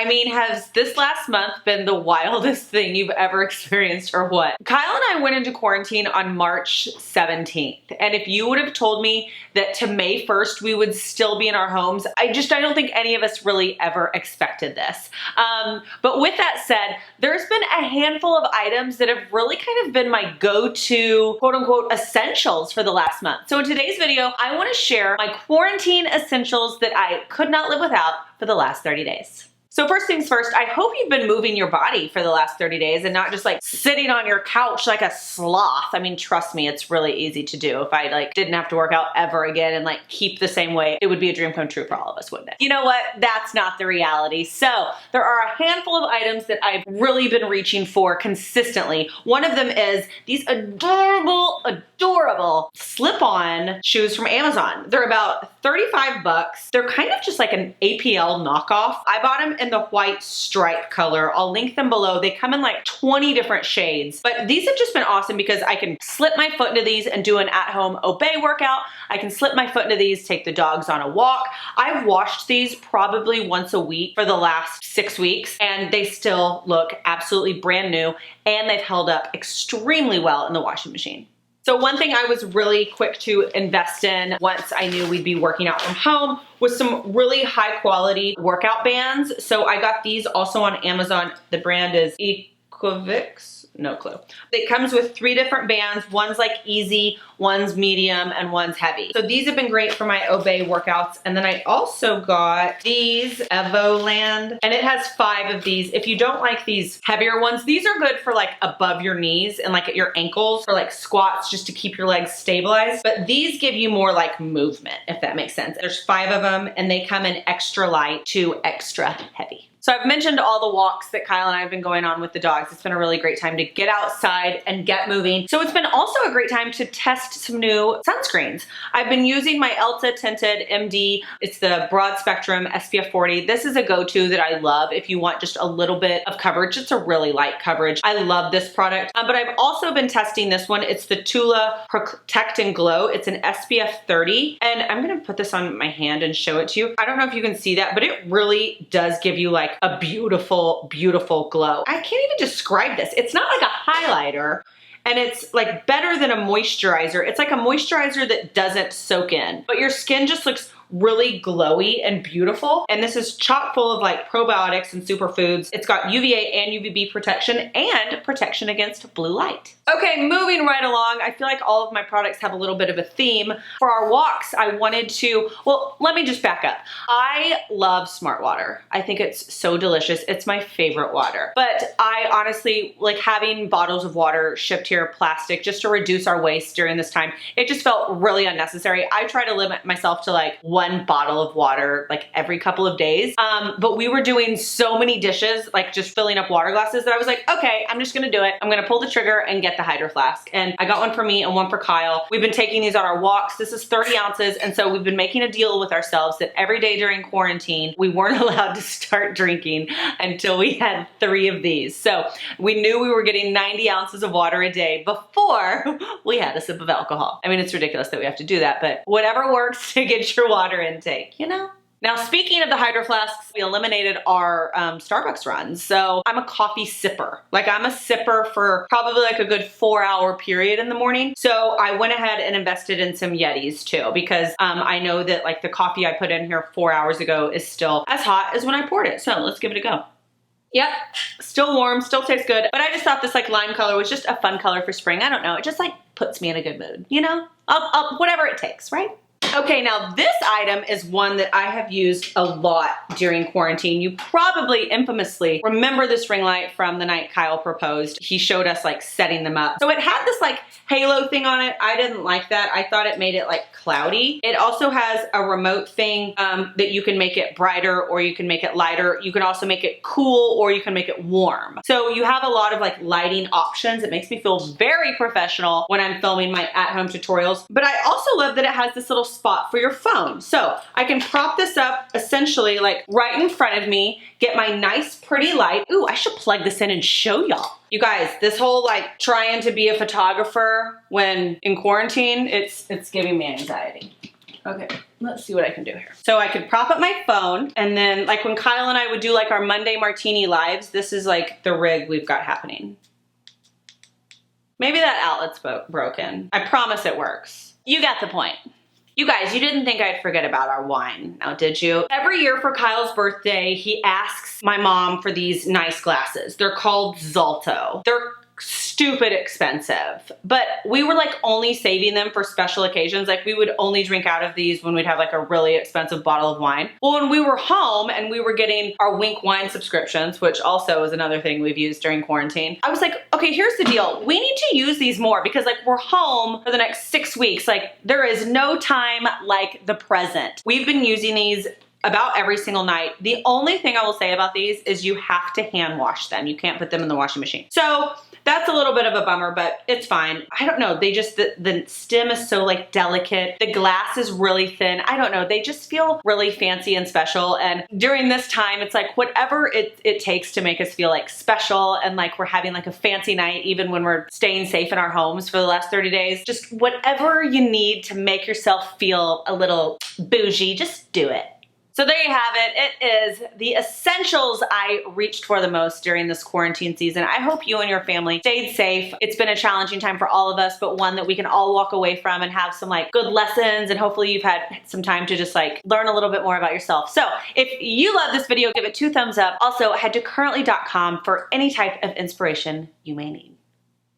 I mean, has this last month been the wildest thing you've ever experienced or what? Kyle and I went into quarantine on March 17th. And if you would have told me that to May 1st, we would still be in our homes, I don't think any of us really ever expected this. But with that said, there's been a handful of items that have really kind of been my go-to quote unquote essentials for the last month. So in today's video, I want to share my quarantine essentials that I could not live without for the last 30 days. So first things first, I hope you've been moving your body for the last 30 days and not just like sitting on your couch like a sloth. I mean, trust me, it's really easy to do. If I like didn't have to work out ever again and like keep the same weight, it would be a dream come true for all of us, wouldn't it? You know what? That's not the reality. So there are a handful of items that I've really been reaching for consistently. One of them is these adorable SlipOn shoes from Amazon. They're about 35 bucks. They're kind of just like an APL knockoff. I bought them in the white stripe color. I'll link them below. They come in like 20 different shades, but these have just been awesome because I can slip my foot into these and do an at-home obey workout. I can slip my foot into these, take the dogs on a walk. I've washed these probably once a week for the last 6 weeks, and they still look absolutely brand new, and they've held up extremely well in the washing machine. So one thing I was really quick to invest in once I knew we'd be working out from home was some really high quality workout bands. So I got these also on Amazon. The brand is Equivix. No clue. It comes with 3 different bands. One's like easy, one's medium, and one's heavy. So these have been great for my obey workouts. And then I also got these Evoland, and it has 5 of these. If you don't like these heavier ones, these are good for like above your knees and like at your ankles for like squats just to keep your legs stabilized. But these give you more like movement, if that makes sense. There's 5 of them, and they come in extra light to extra heavy. So I've mentioned all the walks that Kyle and I have been going on with the dogs. It's been a really great time to get outside and get moving. So it's been also a great time to test some new sunscreens. I've been using my Elta Tinted MD. It's the broad spectrum SPF 40. This is a go-to that I love if you want just a little bit of coverage. It's a really light coverage. I love this product, but I've also been testing this one. It's the Tula Protect and Glow. It's an SPF 30, and I'm gonna put this on my hand and show it to you. I don't know if you can see that, but it really does give you like a beautiful, beautiful glow. I can't even describe this. It's not like a highlighter, and it's like better than a moisturizer. It's like a moisturizer that doesn't soak in, but your skin just looks really glowy and beautiful. And this is chock full of like probiotics and superfoods. It's got UVA and UVB protection and protection against blue light. Okay, moving right along. I feel like all of my products have a little bit of a theme. For our walks, I wanted to, well, let me just back up. I love Smart Water. I think it's so delicious. It's my favorite water. But I honestly, like having bottles of water shipped here, plastic, just to reduce our waste during this time, it just felt really unnecessary. I try to limit myself to like 1 bottle of water like every couple of days. But we were doing so many dishes, like just filling up water glasses, that I was like, okay, I'm just gonna do it. I'm gonna pull the trigger and get the Hydro Flask. And I got one for me and one for Kyle. We've been taking these on our walks. This is 30 ounces. And so we've been making a deal with ourselves that every day during quarantine, we weren't allowed to start drinking until we had 3 of these. So we knew we were getting 90 ounces of water a day before we had a sip of alcohol. I mean, it's ridiculous that we have to do that, but whatever works to get your water intake, you know? Now, speaking of the Hydro Flasks, we eliminated our Starbucks runs. So I'm a coffee sipper. Like I'm a sipper for probably like a good 4-hour period in the morning. So I went ahead and invested in some Yetis too, because I know that like the coffee I put in here 4 hours ago is still as hot as when I poured it. So let's give it a go. Yep, still warm, still tastes good. But I just thought this like lime color was just a fun color for spring. I don't know, it just like puts me in a good mood, you know? I'll whatever it takes, right? Okay, now this item is one that I have used a lot during quarantine. You probably infamously remember this ring light from the night Kyle proposed. He showed us like setting them up. So it had this like halo thing on it. I didn't like that. I thought it made it like cloudy. It also has a remote thing that you can make it brighter or you can make it lighter. You can also make it cool or you can make it warm. So you have a lot of like lighting options. It makes me feel very professional when I'm filming my at-home tutorials. But I also love that it has this little spot for your phone. So I can prop this up essentially like right in front of me, get my nice pretty light. Ooh, I should plug this in and show y'all. You guys, this whole like trying to be a photographer when in quarantine, it's giving me anxiety. Okay, let's see what I can do here. So I could prop up my phone, and then like when Kyle and I would do like our Monday Martini lives, this is like the rig we've got happening. Maybe that outlet's broken. I promise it works. You got the point. You guys, you didn't think I'd forget about our wine, now did you? Every year for Kyle's birthday, he asks my mom for these nice glasses. They're called Zalto. They're stupid expensive, but we were like only saving them for special occasions. Like we would only drink out of these when we'd have like a really expensive bottle of wine. Well, when we were home and we were getting our Wink wine subscriptions, which also is another thing we've used during quarantine, I was like, okay, here's the deal. We need to use these more because like we're home for the next 6 weeks. Like there is no time like the present. We've been using these about every single night. The only thing I will say about these is you have to hand wash them. You can't put them in the washing machine. So that's a little bit of a bummer, but it's fine. I don't know. They just, the stem is so like delicate. The glass is really thin. I don't know. They just feel really fancy and special. And during this time, it's like whatever it takes to make us feel like special and like we're having like a fancy night, even when we're staying safe in our homes for the last 30 days. Just whatever you need to make yourself feel a little bougie, just do it. So there you have it. It is the essentials I reached for the most during this quarantine season. I hope you and your family stayed safe. It's been a challenging time for all of us, but one that we can all walk away from and have some like good lessons, and hopefully you've had some time to just like learn a little bit more about yourself. So if you love this video, give it 2 thumbs up. Also, head to KERRently.com for any type of inspiration you may need.